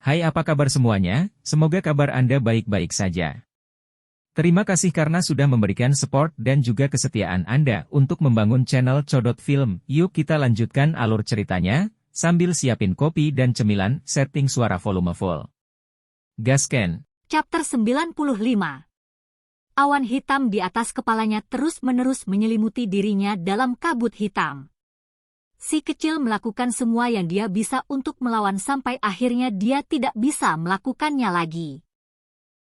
Hai, apa kabar semuanya? Semoga kabar Anda baik-baik saja. Terima kasih karena sudah memberikan support dan juga kesetiaan Anda untuk membangun channel Codot Film. Yuk kita lanjutkan alur ceritanya, sambil siapin kopi dan cemilan, setting suara volume full. Gasken. Chapter 95. Awan hitam di atas kepalanya terus-menerus menyelimuti dirinya dalam kabut hitam. Si kecil melakukan semua yang dia bisa untuk melawan sampai akhirnya dia tidak bisa melakukannya lagi.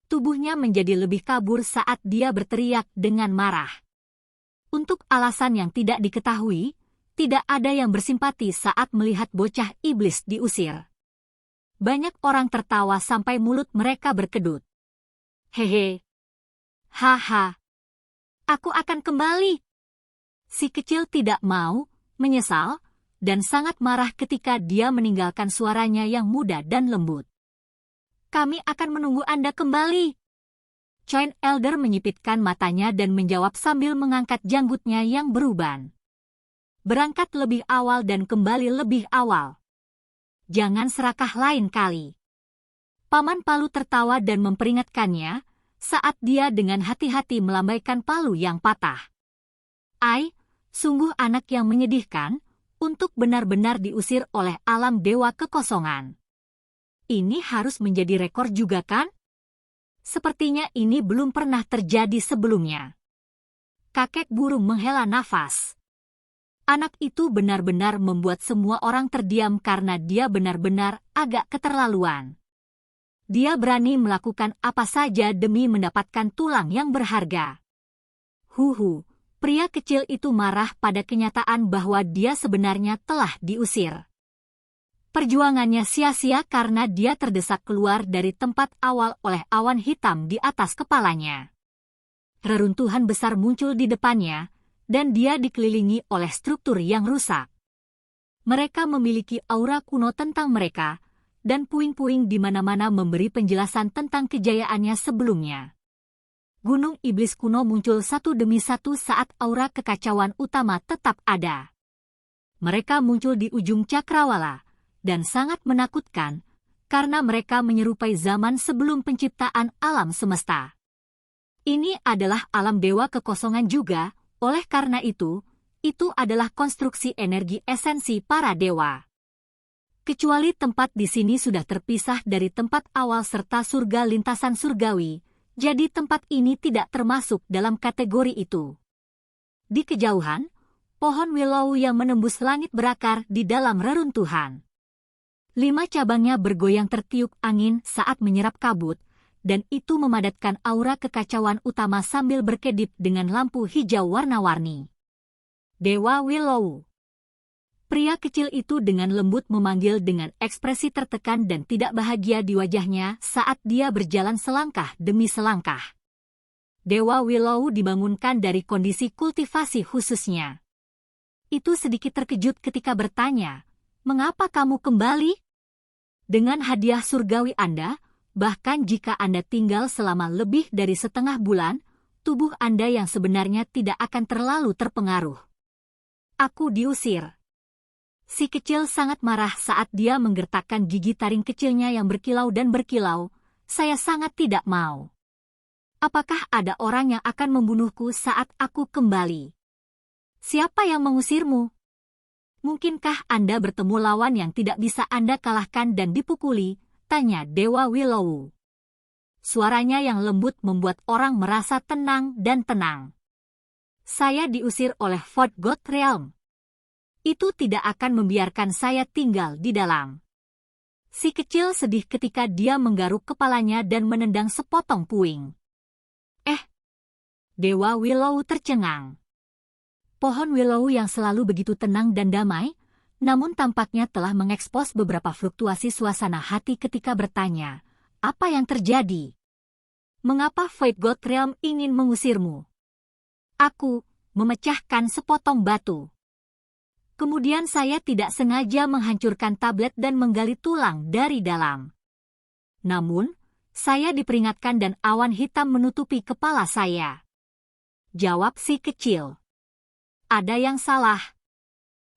Tubuhnya menjadi lebih kabur saat dia berteriak dengan marah. Untuk alasan yang tidak diketahui, tidak ada yang bersimpati saat melihat bocah iblis diusir. Banyak orang tertawa sampai mulut mereka berkedut. Hehe. Haha. Aku akan kembali. Si kecil tidak mau, menyesal, dan sangat marah ketika dia meninggalkan suaranya yang muda dan lembut. Kami akan menunggu Anda kembali. Choin Elder menyipitkan matanya dan menjawab sambil mengangkat janggutnya yang beruban. Berangkat lebih awal dan kembali lebih awal. Jangan serakah lain kali. Paman Palu tertawa dan memperingatkannya, saat dia dengan hati-hati melambaikan palu yang patah. Ai, sungguh anak yang menyedihkan, untuk benar-benar diusir oleh alam dewa kekosongan. Ini harus menjadi rekor juga kan? Sepertinya ini belum pernah terjadi sebelumnya. Kakek burung menghela nafas. Anak itu benar-benar membuat semua orang terdiam karena dia benar-benar agak keterlaluan. Dia berani melakukan apa saja demi mendapatkan tulang yang berharga. Huhu, pria kecil itu marah pada kenyataan bahwa dia sebenarnya telah diusir. Perjuangannya sia-sia karena dia terdesak keluar dari tempat awal oleh awan hitam di atas kepalanya. Reruntuhan besar muncul di depannya, dan dia dikelilingi oleh struktur yang rusak. Mereka memiliki aura kuno tentang mereka, dan puing-puing di mana-mana memberi penjelasan tentang kejayaannya sebelumnya. Gunung iblis kuno muncul satu demi satu saat aura kekacauan utama tetap ada. Mereka muncul di ujung cakrawala, dan sangat menakutkan, karena mereka menyerupai zaman sebelum penciptaan alam semesta. Ini adalah alam dewa kekosongan juga, oleh karena itu adalah konstruksi energi esensi para dewa. Kecuali tempat di sini sudah terpisah dari tempat awal serta surga lintasan surgawi, jadi tempat ini tidak termasuk dalam kategori itu. Di kejauhan, pohon willow yang menembus langit berakar di dalam reruntuhan. 5 cabangnya bergoyang tertiup angin saat menyerap kabut, dan itu memadatkan aura kekacauan utama sambil berkedip dengan lampu hijau warna-warni. Dewa Willow. Pria kecil itu dengan lembut memanggil dengan ekspresi tertekan dan tidak bahagia di wajahnya saat dia berjalan selangkah demi selangkah. Dewa Willow dibangunkan dari kondisi kultivasi khususnya. Itu sedikit terkejut ketika bertanya, "Mengapa kamu kembali?" Dengan hadiah surgawi Anda, bahkan jika Anda tinggal selama lebih dari setengah bulan, tubuh Anda yang sebenarnya tidak akan terlalu terpengaruh. Aku diusir. Si kecil sangat marah saat dia menggertakkan gigi taring kecilnya yang berkilau dan berkilau. Saya sangat tidak mau. Apakah ada orang yang akan membunuhku saat aku kembali? Siapa yang mengusirmu? Mungkinkah Anda bertemu lawan yang tidak bisa Anda kalahkan dan dipukuli? Tanya Dewa Willow. Suaranya yang lembut membuat orang merasa tenang dan tenang. Saya diusir oleh Fort God Realm. Itu tidak akan membiarkan saya tinggal di dalam. Si kecil sedih ketika dia menggaruk kepalanya dan menendang sepotong puing. Dewa Willow tercengang. Pohon willow yang selalu begitu tenang dan damai, namun tampaknya telah mengekspos beberapa fluktuasi suasana hati ketika bertanya, apa yang terjadi? Mengapa Fate God Realm ingin mengusirmu? Aku memecahkan sepotong batu. Kemudian saya tidak sengaja menghancurkan tablet dan menggali tulang dari dalam. Namun, saya diperingatkan dan awan hitam menutupi kepala saya. Jawab si kecil. Ada yang salah.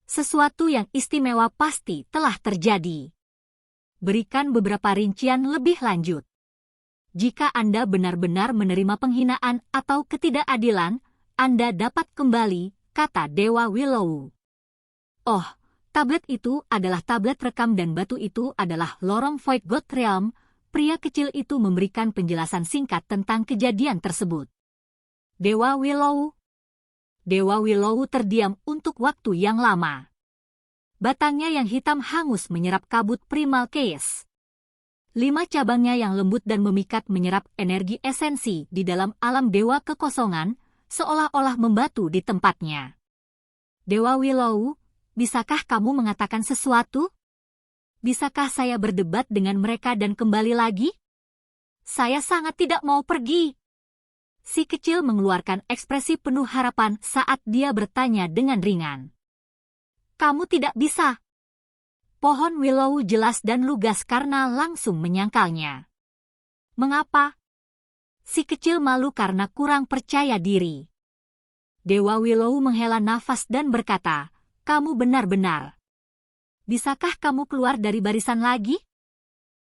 Sesuatu yang istimewa pasti telah terjadi. Berikan beberapa rincian lebih lanjut. Jika Anda benar-benar menerima penghinaan atau ketidakadilan, Anda dapat kembali, kata Dewa Willow. Oh, tablet itu adalah tablet rekam dan batu itu adalah lorong Void God Realm. Pria kecil itu memberikan penjelasan singkat tentang kejadian tersebut. Dewa Willow terdiam untuk waktu yang lama. Batangnya yang hitam hangus menyerap kabut primal chaos. 5 cabangnya yang lembut dan memikat menyerap energi esensi di dalam alam dewa kekosongan, seolah-olah membatu di tempatnya. Dewa Willow, bisakah kamu mengatakan sesuatu? Bisakah saya berdebat dengan mereka dan kembali lagi? Saya sangat tidak mau pergi. Si kecil mengeluarkan ekspresi penuh harapan saat dia bertanya dengan ringan. Kamu tidak bisa. Pohon Willow jelas dan lugas karena langsung menyangkalnya. Mengapa? Si kecil malu karena kurang percaya diri. Dewa Willow menghela nafas dan berkata, kamu benar-benar. Bisakah kamu keluar dari barisan lagi?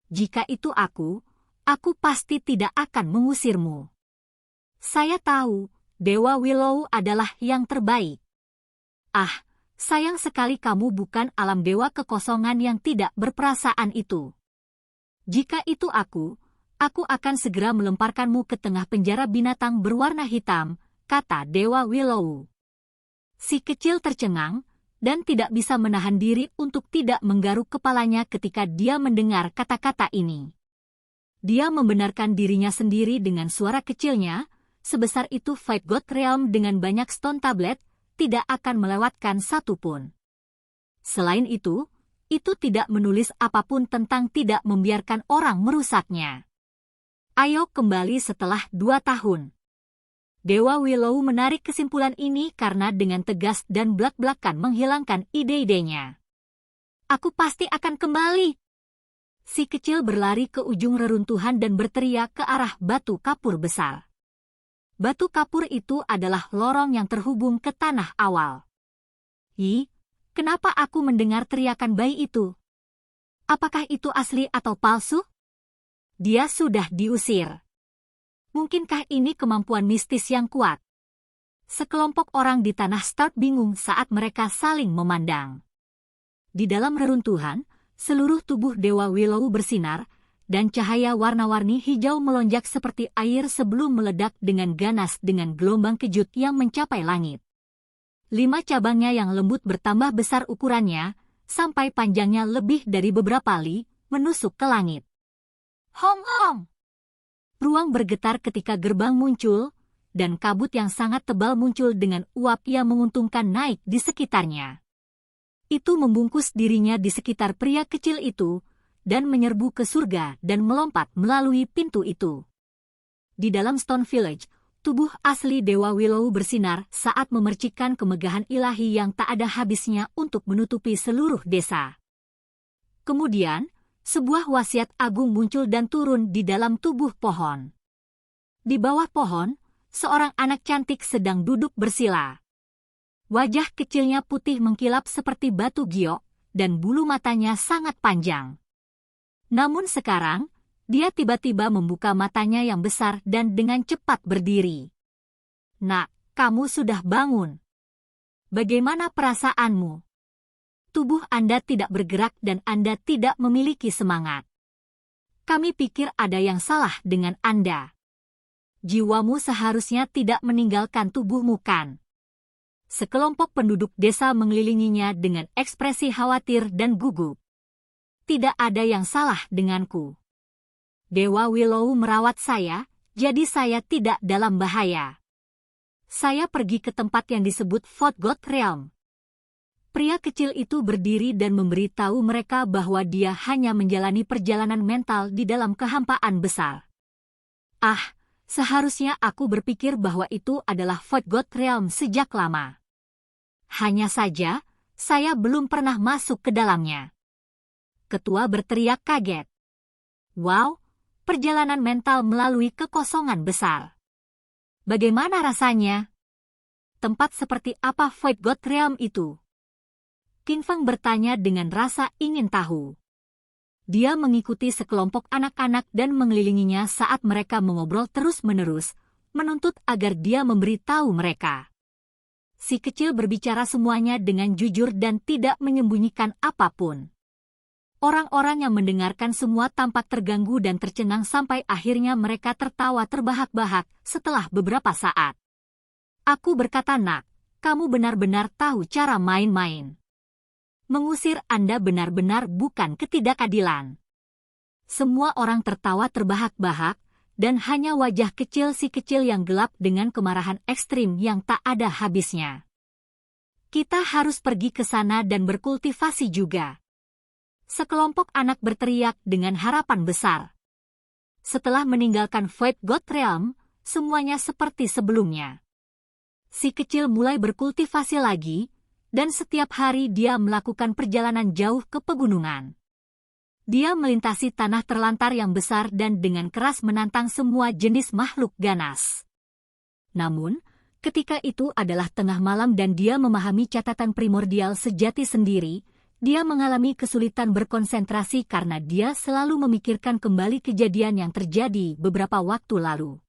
Jika itu aku pasti tidak akan mengusirmu. Saya tahu, Dewa Willow adalah yang terbaik. Ah, sayang sekali kamu bukan alam dewa kekosongan yang tidak berperasaan itu. Jika itu aku akan segera melemparkanmu ke tengah penjara binatang berwarna hitam, kata Dewa Willow. Si kecil tercengang, dan tidak bisa menahan diri untuk tidak menggaruk kepalanya ketika dia mendengar kata-kata ini. Dia membenarkan dirinya sendiri dengan suara kecilnya, sebesar itu Void God Realm dengan banyak stone tablet, tidak akan melewatkan satu pun. Selain itu tidak menulis apapun tentang tidak membiarkan orang merusaknya. Ayo kembali setelah 2 tahun. Dewa Willow menarik kesimpulan ini karena dengan tegas dan blak-blakan menghilangkan ide-idenya. Aku pasti akan kembali. Si kecil berlari ke ujung reruntuhan dan berteriak ke arah batu kapur besar. Batu kapur itu adalah lorong yang terhubung ke tanah awal. Kenapa aku mendengar teriakan bayi itu? Apakah itu asli atau palsu? Dia sudah diusir. Mungkinkah ini kemampuan mistis yang kuat? Sekelompok orang di tanah Start bingung saat mereka saling memandang. Di dalam reruntuhan, seluruh tubuh Dewa Willow bersinar, dan cahaya warna-warni hijau melonjak seperti air sebelum meledak dengan ganas dengan gelombang kejut yang mencapai langit. 5 cabangnya yang lembut bertambah besar ukurannya, sampai panjangnya lebih dari beberapa li, menusuk ke langit. Hong-hong! Ruang bergetar ketika gerbang muncul, dan kabut yang sangat tebal muncul dengan uap yang menguntungkan naik di sekitarnya. Itu membungkus dirinya di sekitar pria kecil itu, dan menyerbu ke surga dan melompat melalui pintu itu. Di dalam Stone Village, tubuh asli Dewa Willow bersinar saat memercikkan kemegahan ilahi yang tak ada habisnya untuk menutupi seluruh desa. Kemudian, sebuah wasiat agung muncul dan turun di dalam tubuh pohon. Di bawah pohon, seorang anak cantik sedang duduk bersila. Wajah kecilnya putih mengkilap seperti batu giok, dan bulu matanya sangat panjang. Namun sekarang, dia tiba-tiba membuka matanya yang besar dan dengan cepat berdiri. Nak, kamu sudah bangun. Bagaimana perasaanmu? Tubuh Anda tidak bergerak dan Anda tidak memiliki semangat. Kami pikir ada yang salah dengan Anda. Jiwamu seharusnya tidak meninggalkan tubuhmu kan? Sekelompok penduduk desa mengelilinginya dengan ekspresi khawatir dan gugup. Tidak ada yang salah denganku. Dewa Willow merawat saya, jadi saya tidak dalam bahaya. Saya pergi ke tempat yang disebut Void God Realm. Pria kecil itu berdiri dan memberitahu mereka bahwa dia hanya menjalani perjalanan mental di dalam kehampaan besar. Ah, seharusnya aku berpikir bahwa itu adalah Void God Realm sejak lama. Hanya saja, saya belum pernah masuk ke dalamnya. Ketua berteriak kaget. Wow, perjalanan mental melalui kekosongan besar. Bagaimana rasanya? Tempat seperti apa Void God Realm itu? Qin Feng bertanya dengan rasa ingin tahu. Dia mengikuti sekelompok anak-anak dan mengelilinginya saat mereka mengobrol terus-menerus, menuntut agar dia memberitahu mereka. Si kecil berbicara semuanya dengan jujur dan tidak menyembunyikan apapun. Orang-orang yang mendengarkan semua tampak terganggu dan tercengang sampai akhirnya mereka tertawa terbahak-bahak setelah beberapa saat. Aku berkata, "Nak, kamu benar-benar tahu cara main-main. Mengusir Anda benar-benar bukan ketidakadilan." Semua orang tertawa terbahak-bahak, dan hanya wajah kecil si kecil yang gelap dengan kemarahan ekstrim yang tak ada habisnya. "Kita harus pergi ke sana dan berkultivasi juga." Sekelompok anak berteriak dengan harapan besar. Setelah meninggalkan Void God Realm, semuanya seperti sebelumnya. Si kecil mulai berkultivasi lagi, dan setiap hari dia melakukan perjalanan jauh ke pegunungan. Dia melintasi tanah terlantar yang besar dan dengan keras menantang semua jenis makhluk ganas. Namun, ketika itu adalah tengah malam dan dia memahami catatan primordial sejati sendiri, dia mengalami kesulitan berkonsentrasi karena dia selalu memikirkan kembali kejadian yang terjadi beberapa waktu lalu.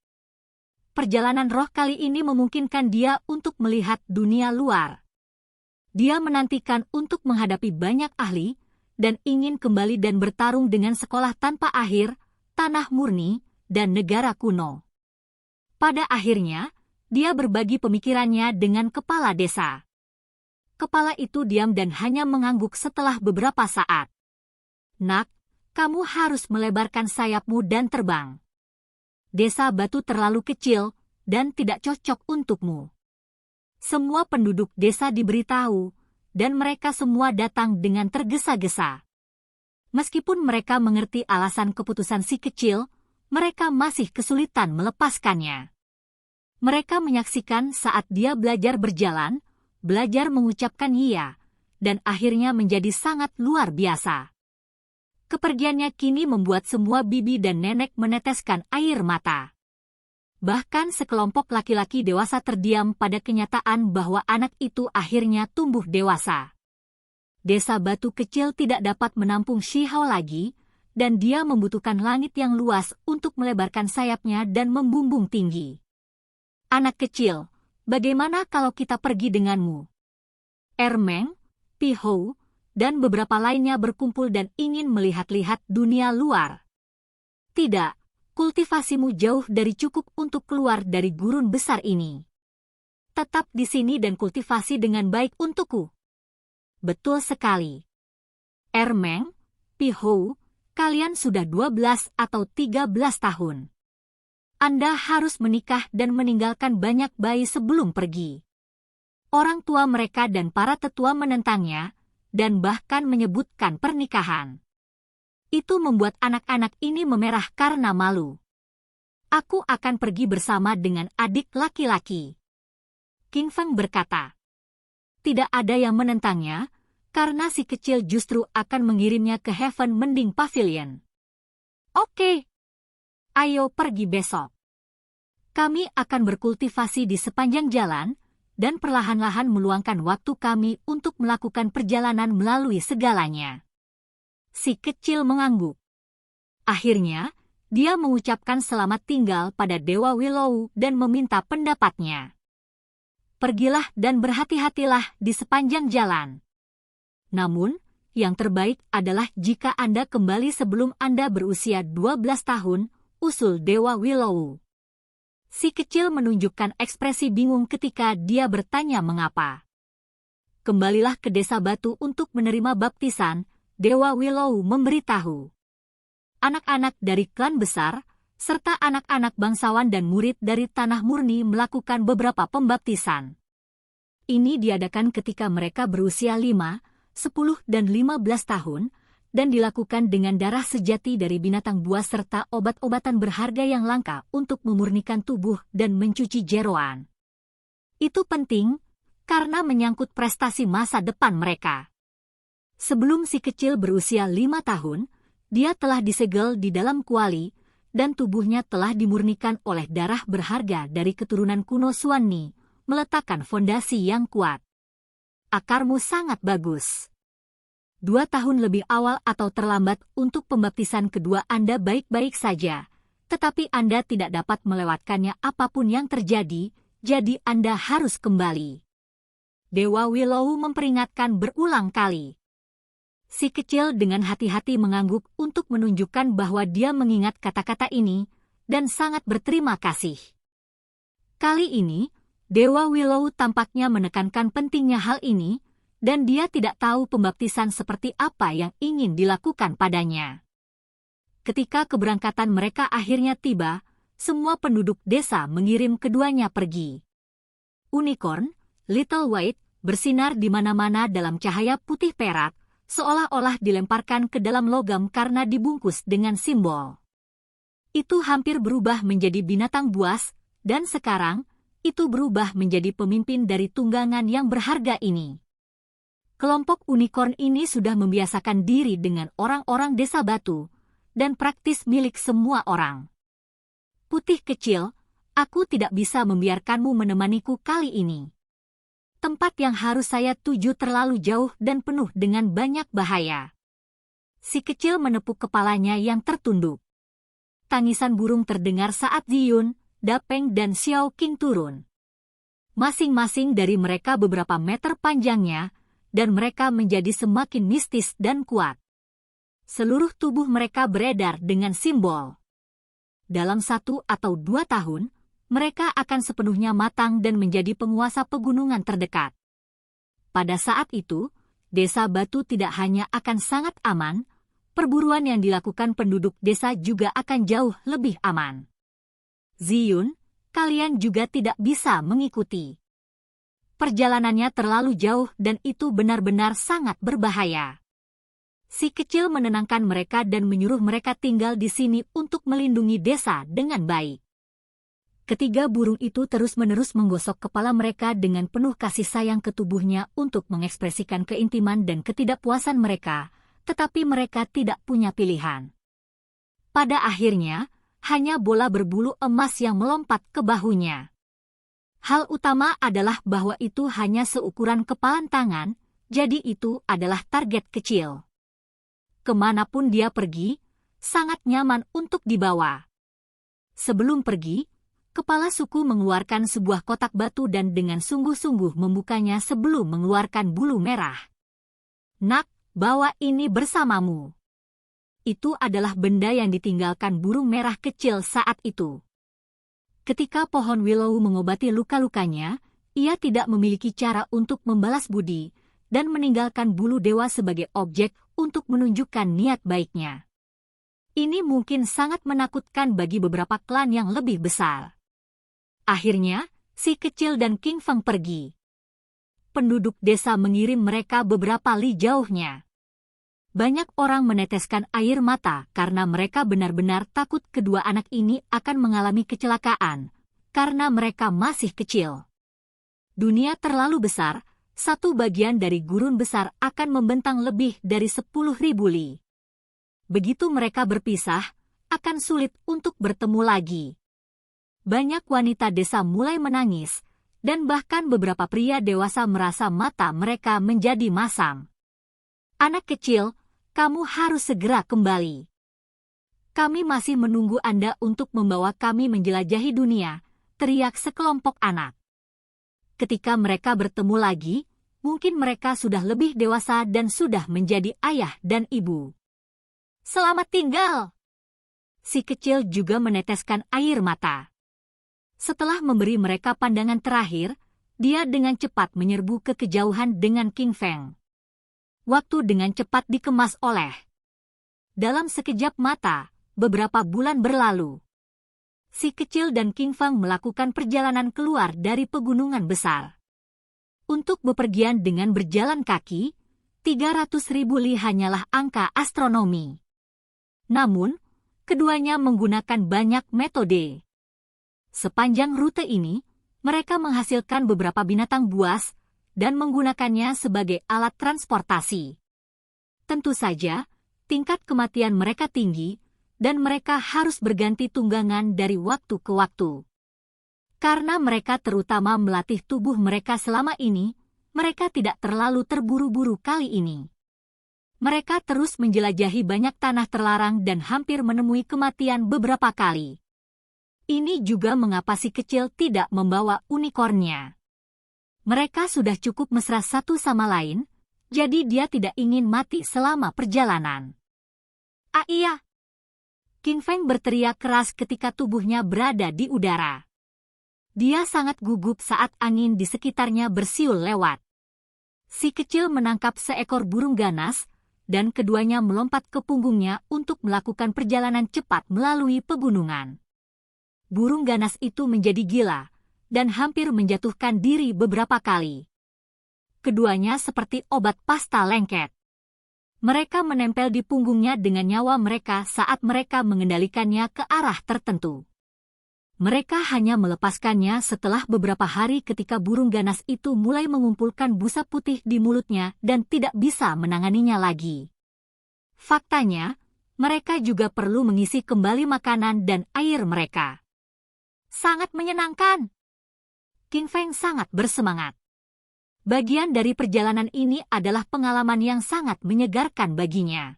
Perjalanan roh kali ini memungkinkan dia untuk melihat dunia luar. Dia menantikan untuk menghadapi banyak ahli, dan ingin kembali dan bertarung dengan sekolah tanpa akhir, tanah murni, dan negara kuno. Pada akhirnya, dia berbagi pemikirannya dengan kepala desa. Kepala itu diam dan hanya mengangguk setelah beberapa saat. "Nak, kamu harus melebarkan sayapmu dan terbang. Desa batu terlalu kecil dan tidak cocok untukmu." Semua penduduk desa diberitahu, dan mereka semua datang dengan tergesa-gesa. Meskipun mereka mengerti alasan keputusan si kecil, mereka masih kesulitan melepaskannya. Mereka menyaksikan saat dia belajar berjalan, belajar mengucapkan iya, dan akhirnya menjadi sangat luar biasa. Kepergiannya kini membuat semua bibi dan nenek meneteskan air mata. Bahkan sekelompok laki-laki dewasa terdiam pada kenyataan bahwa anak itu akhirnya tumbuh dewasa. Desa batu kecil tidak dapat menampung Shihao lagi, dan dia membutuhkan langit yang luas untuk melebarkan sayapnya dan membumbung tinggi. "Anak kecil, bagaimana kalau kita pergi denganmu?" Ermeng, Pihou, dan beberapa lainnya berkumpul dan ingin melihat-lihat dunia luar. "Tidak. Kultivasimu jauh dari cukup untuk keluar dari gurun besar ini. Tetap di sini dan kultivasi dengan baik untukku." "Betul sekali. Ermeng, Pihou, kalian sudah 12 atau 13 tahun. Anda harus menikah dan meninggalkan banyak bayi sebelum pergi." Orang tua mereka dan para tetua menentangnya, dan bahkan menyebutkan pernikahan. Itu membuat anak-anak ini memerah karena malu. "Aku akan pergi bersama dengan adik laki-laki," King Feng berkata. Tidak ada yang menentangnya, karena si kecil justru akan mengirimnya ke Heaven Mending Pavilion. "Oke. Ayo pergi besok. Kami akan berkultivasi di sepanjang jalan, dan perlahan-lahan meluangkan waktu kami untuk melakukan perjalanan melalui segalanya." Si kecil mengangguk. Akhirnya, dia mengucapkan selamat tinggal pada Dewa Willow dan meminta pendapatnya. "Pergilah dan berhati-hatilah di sepanjang jalan. Namun, yang terbaik adalah jika Anda kembali sebelum Anda berusia 12 tahun, usul Dewa Willow." Si kecil menunjukkan ekspresi bingung ketika dia bertanya mengapa. "Kembalilah ke desa batu untuk menerima baptisan," Dewa Willow memberitahu. Anak-anak dari klan besar, serta anak-anak bangsawan dan murid dari Tanah Murni melakukan beberapa pembaptisan. Ini diadakan ketika mereka berusia 5, 10, dan 15 tahun, dan dilakukan dengan darah sejati dari binatang buas serta obat-obatan berharga yang langka untuk memurnikan tubuh dan mencuci jeroan. Itu penting, karena menyangkut prestasi masa depan mereka. Sebelum si kecil berusia 5 tahun, dia telah disegel di dalam kuali, dan tubuhnya telah dimurnikan oleh darah berharga dari keturunan kuno Suanni, meletakkan fondasi yang kuat. "Akarmu sangat bagus. 2 tahun lebih awal atau terlambat untuk pembaptisan kedua Anda baik-baik saja, tetapi Anda tidak dapat melewatkannya apapun yang terjadi, jadi Anda harus kembali. Dewa Willow memperingatkan berulang kali. Si kecil dengan hati-hati mengangguk untuk menunjukkan bahwa dia mengingat kata-kata ini dan sangat berterima kasih. Kali ini, Dewa Willow tampaknya menekankan pentingnya hal ini, dan dia tidak tahu pembaptisan seperti apa yang ingin dilakukan padanya. Ketika keberangkatan mereka akhirnya tiba, semua penduduk desa mengirim keduanya pergi. Unicorn, Little White, bersinar di mana-mana dalam cahaya putih perak, seolah-olah dilemparkan ke dalam logam karena dibungkus dengan simbol. Itu hampir berubah menjadi binatang buas, dan sekarang, itu berubah menjadi pemimpin dari tunggangan yang berharga ini. Kelompok unicorn ini sudah membiasakan diri dengan orang-orang desa batu, dan praktis milik semua orang. Putih kecil, aku tidak bisa membiarkanmu menemaniku kali ini. Tempat yang harus saya tuju terlalu jauh dan penuh dengan banyak bahaya. Si kecil menepuk kepalanya yang tertunduk. Tangisan burung terdengar saat Ziyun, Dapeng dan Xiao Qing turun. Masing-masing dari mereka beberapa meter panjangnya, dan mereka menjadi semakin mistis dan kuat. Seluruh tubuh mereka beredar dengan simbol. Dalam 1 atau 2 tahun, mereka akan sepenuhnya matang dan menjadi penguasa pegunungan terdekat. Pada saat itu, desa batu tidak hanya akan sangat aman, perburuan yang dilakukan penduduk desa juga akan jauh lebih aman. Ziyun, kalian juga tidak bisa mengikuti. Perjalanannya terlalu jauh dan itu benar-benar sangat berbahaya. Si kecil menenangkan mereka dan menyuruh mereka tinggal di sini untuk melindungi desa dengan baik. Ketiga burung itu terus-menerus menggosok kepala mereka dengan penuh kasih sayang ke tubuhnya untuk mengekspresikan keintiman dan ketidakpuasan mereka, tetapi mereka tidak punya pilihan. Pada akhirnya, hanya bola berbulu emas yang melompat ke bahunya. Hal utama adalah bahwa itu hanya seukuran kepalan tangan, jadi itu adalah target kecil. Kemanapun dia pergi, sangat nyaman untuk dibawa. Sebelum pergi, kepala suku mengeluarkan sebuah kotak batu dan dengan sungguh-sungguh membukanya sebelum mengeluarkan bulu merah. Nak, bawa ini bersamamu. Itu adalah benda yang ditinggalkan burung merah kecil saat itu. Ketika pohon willow mengobati luka-lukanya, ia tidak memiliki cara untuk membalas budi, dan meninggalkan bulu dewa sebagai objek untuk menunjukkan niat baiknya. Ini mungkin sangat menakutkan bagi beberapa klan yang lebih besar. Akhirnya, si kecil dan King Feng pergi. Penduduk desa mengirim mereka beberapa li jauhnya. Banyak orang meneteskan air mata karena mereka benar-benar takut kedua anak ini akan mengalami kecelakaan, karena mereka masih kecil. Dunia terlalu besar, satu bagian dari gurun besar akan membentang lebih dari 10.000 li. Begitu mereka berpisah, akan sulit untuk bertemu lagi. Banyak wanita desa mulai menangis, dan bahkan beberapa pria dewasa merasa mata mereka menjadi masam. Anak kecil, kamu harus segera kembali. Kami masih menunggu Anda untuk membawa kami menjelajahi dunia, teriak sekelompok anak. Ketika mereka bertemu lagi, mungkin mereka sudah lebih dewasa dan sudah menjadi ayah dan ibu. Selamat tinggal! Si kecil juga meneteskan air mata. Setelah memberi mereka pandangan terakhir, dia dengan cepat menyerbu ke kejauhan dengan King Feng. Waktu dengan cepat dikemas oleh. Dalam sekejap mata, beberapa bulan berlalu. Si kecil dan King Feng melakukan perjalanan keluar dari pegunungan besar. Untuk bepergian dengan berjalan kaki, 300.000 li hanyalah angka astronomi. Namun, keduanya menggunakan banyak metode. Sepanjang rute ini, mereka menghasilkan beberapa binatang buas, dan menggunakannya sebagai alat transportasi. Tentu saja, tingkat kematian mereka tinggi, dan mereka harus berganti tunggangan dari waktu ke waktu. Karena mereka terutama melatih tubuh mereka selama ini, mereka tidak terlalu terburu-buru kali ini. Mereka terus menjelajahi banyak tanah terlarang dan hampir menemui kematian beberapa kali. Ini juga mengapa si kecil tidak membawa unicornnya. Mereka sudah cukup mesra satu sama lain, jadi dia tidak ingin mati selama perjalanan. Ah iya! King Feng berteriak keras ketika tubuhnya berada di udara. Dia sangat gugup saat angin di sekitarnya bersiul lewat. Si kecil menangkap seekor burung ganas, dan keduanya melompat ke punggungnya untuk melakukan perjalanan cepat melalui pegunungan. Burung ganas itu menjadi gila, dan hampir menjatuhkan diri beberapa kali. Keduanya seperti obat pasta lengket. Mereka menempel di punggungnya dengan nyawa mereka saat mereka mengendalikannya ke arah tertentu. Mereka hanya melepaskannya setelah beberapa hari ketika burung ganas itu mulai mengumpulkan busa putih di mulutnya dan tidak bisa menanganinya lagi. Faktanya, mereka juga perlu mengisi kembali makanan dan air mereka. Sangat menyenangkan. King Feng sangat bersemangat. Bagian dari perjalanan ini adalah pengalaman yang sangat menyegarkan baginya.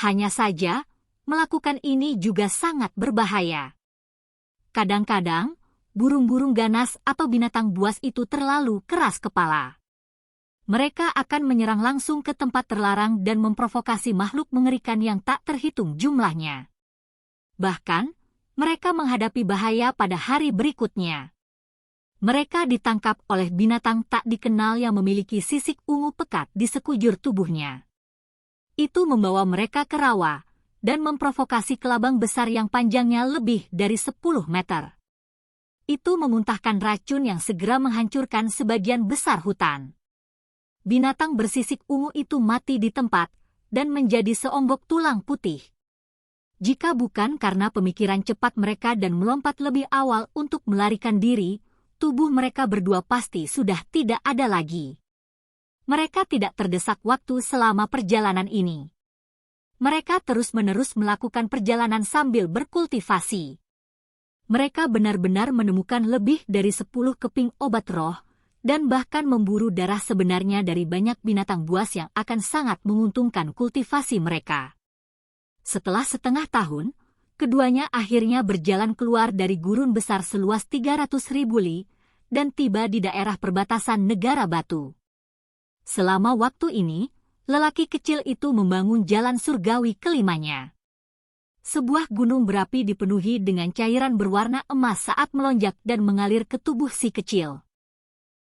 Hanya saja, melakukan ini juga sangat berbahaya. Kadang-kadang, burung-burung ganas atau binatang buas itu terlalu keras kepala. Mereka akan menyerang langsung ke tempat terlarang dan memprovokasi makhluk mengerikan yang tak terhitung jumlahnya. Bahkan, mereka menghadapi bahaya pada hari berikutnya. Mereka ditangkap oleh binatang tak dikenal yang memiliki sisik ungu pekat di sekujur tubuhnya. Itu membawa mereka ke rawa dan memprovokasi kelabang besar yang panjangnya lebih dari 10 meter. Itu memuntahkan racun yang segera menghancurkan sebagian besar hutan. Binatang bersisik ungu itu mati di tempat dan menjadi seonggok tulang putih. Jika bukan karena pemikiran cepat mereka dan melompat lebih awal untuk melarikan diri, tubuh mereka berdua pasti sudah tidak ada lagi. Mereka tidak terdesak waktu selama perjalanan ini. Mereka terus-menerus melakukan perjalanan sambil berkultivasi. Mereka benar-benar menemukan lebih dari 10 keping obat roh, dan bahkan memburu darah sebenarnya dari banyak binatang buas yang akan sangat menguntungkan kultivasi mereka. Setelah setengah tahun, keduanya akhirnya berjalan keluar dari gurun besar seluas 300.000 li dan tiba di daerah perbatasan negara batu. Selama waktu ini, lelaki kecil itu membangun jalan surgawi kelimanya. Sebuah gunung berapi dipenuhi dengan cairan berwarna emas saat melonjak dan mengalir ke tubuh si kecil.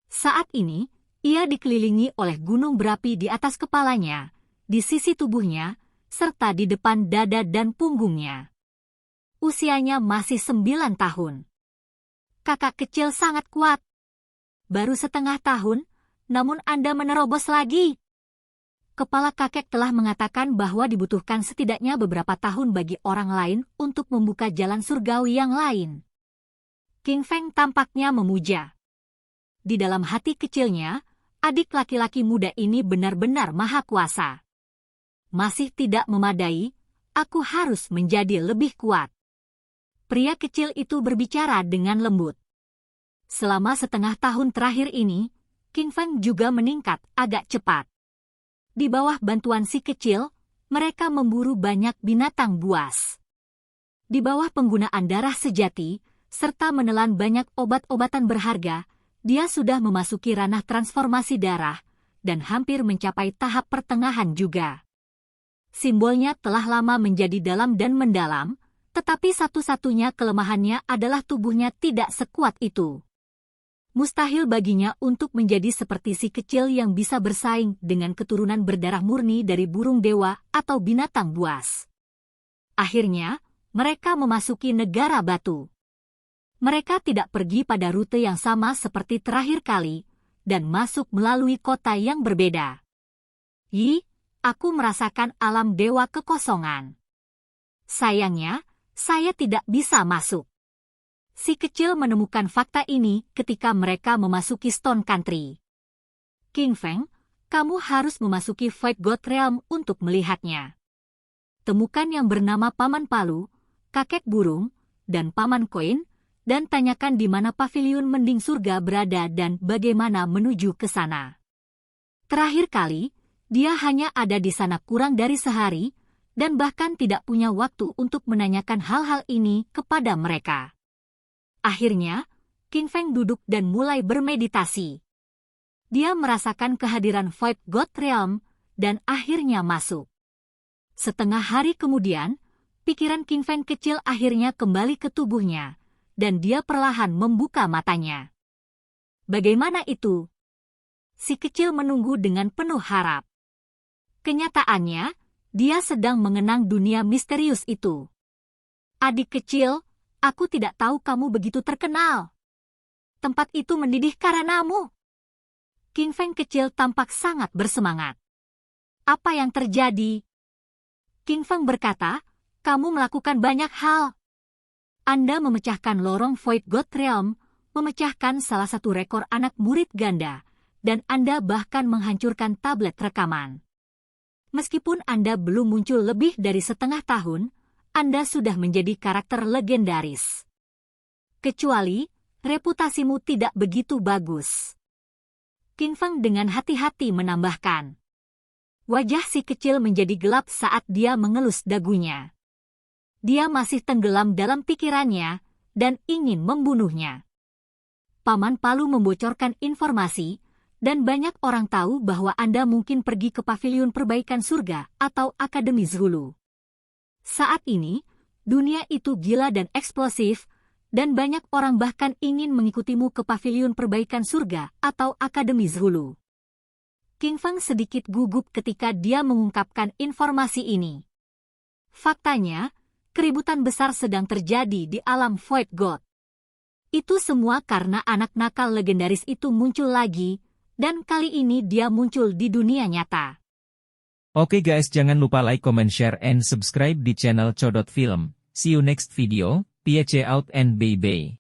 Saat ini, ia dikelilingi oleh gunung berapi di atas kepalanya, di sisi tubuhnya, serta di depan dada dan punggungnya. Usianya masih 9 tahun. Kakak kecil sangat kuat. Baru setengah tahun, namun Anda menerobos lagi. Kepala kakek telah mengatakan bahwa dibutuhkan setidaknya beberapa tahun bagi orang lain untuk membuka jalan surgawi yang lain. King Feng tampaknya memuja. Di dalam hati kecilnya, adik laki-laki muda ini benar-benar maha kuasa. Masih tidak memadai, aku harus menjadi lebih kuat. Pria kecil itu berbicara dengan lembut. Selama setengah tahun terakhir ini, King Feng juga meningkat agak cepat. Di bawah bantuan si kecil, mereka memburu banyak binatang buas. Di bawah penggunaan darah sejati, serta menelan banyak obat-obatan berharga, dia sudah memasuki ranah transformasi darah, dan hampir mencapai tahap pertengahan juga. Simbolnya telah lama menjadi dalam dan mendalam, tetapi satu-satunya kelemahannya adalah tubuhnya tidak sekuat itu. Mustahil baginya untuk menjadi seperti si kecil yang bisa bersaing dengan keturunan berdarah murni dari burung dewa atau binatang buas. Akhirnya, mereka memasuki negara batu. Mereka tidak pergi pada rute yang sama seperti terakhir kali, dan masuk melalui kota yang berbeda. Aku merasakan alam dewa kekosongan. Sayangnya, saya tidak bisa masuk. Si kecil menemukan fakta ini ketika mereka memasuki Stone Country. King Feng, kamu harus memasuki Void God Realm untuk melihatnya. Temukan yang bernama Paman Palu, Kakek Burung, dan Paman Koin, dan tanyakan di mana paviliun mending surga berada dan bagaimana menuju ke sana. Terakhir kali, Dia hanya ada di sana kurang dari sehari, dan bahkan tidak punya waktu untuk menanyakan hal-hal ini kepada mereka. Akhirnya, Qin Feng duduk dan mulai bermeditasi. Dia merasakan kehadiran Void God Realm, dan akhirnya masuk. Setengah hari kemudian, pikiran Qin Feng kecil akhirnya kembali ke tubuhnya, dan dia perlahan membuka matanya. Bagaimana itu? Si kecil menunggu dengan penuh harap. Kenyataannya, dia sedang mengenang dunia misterius itu. Adik kecil, aku tidak tahu kamu begitu terkenal. Tempat itu mendidih karenamu. Qin Feng kecil tampak sangat bersemangat. Apa yang terjadi? Qin Feng berkata, kamu melakukan banyak hal. Anda memecahkan lorong Void God Realm, memecahkan salah satu rekor anak murid ganda, dan Anda bahkan menghancurkan tablet rekaman. Meskipun Anda belum muncul lebih dari setengah tahun, Anda sudah menjadi karakter legendaris. Kecuali, reputasimu tidak begitu bagus. Qin Feng dengan hati-hati menambahkan. Wajah si kecil menjadi gelap saat dia mengelus dagunya. Dia masih tenggelam dalam pikirannya, dan ingin membunuhnya. Paman Palu membocorkan informasi, dan banyak orang tahu bahwa Anda mungkin pergi ke Paviliun Perbaikan Surga atau Akademi Zulu. Saat ini, dunia itu gila dan eksplosif, dan banyak orang bahkan ingin mengikutimu ke Paviliun Perbaikan Surga atau Akademi Zulu. Qin Feng sedikit gugup ketika dia mengungkapkan informasi ini. Faktanya, keributan besar sedang terjadi di alam Void God. Itu semua karena anak nakal legendaris itu muncul lagi, dan kali ini dia muncul di dunia nyata. Oke guys, jangan lupa like, comment, share, and subscribe di channel Codot Film. See you next video, peace out and bye-bye.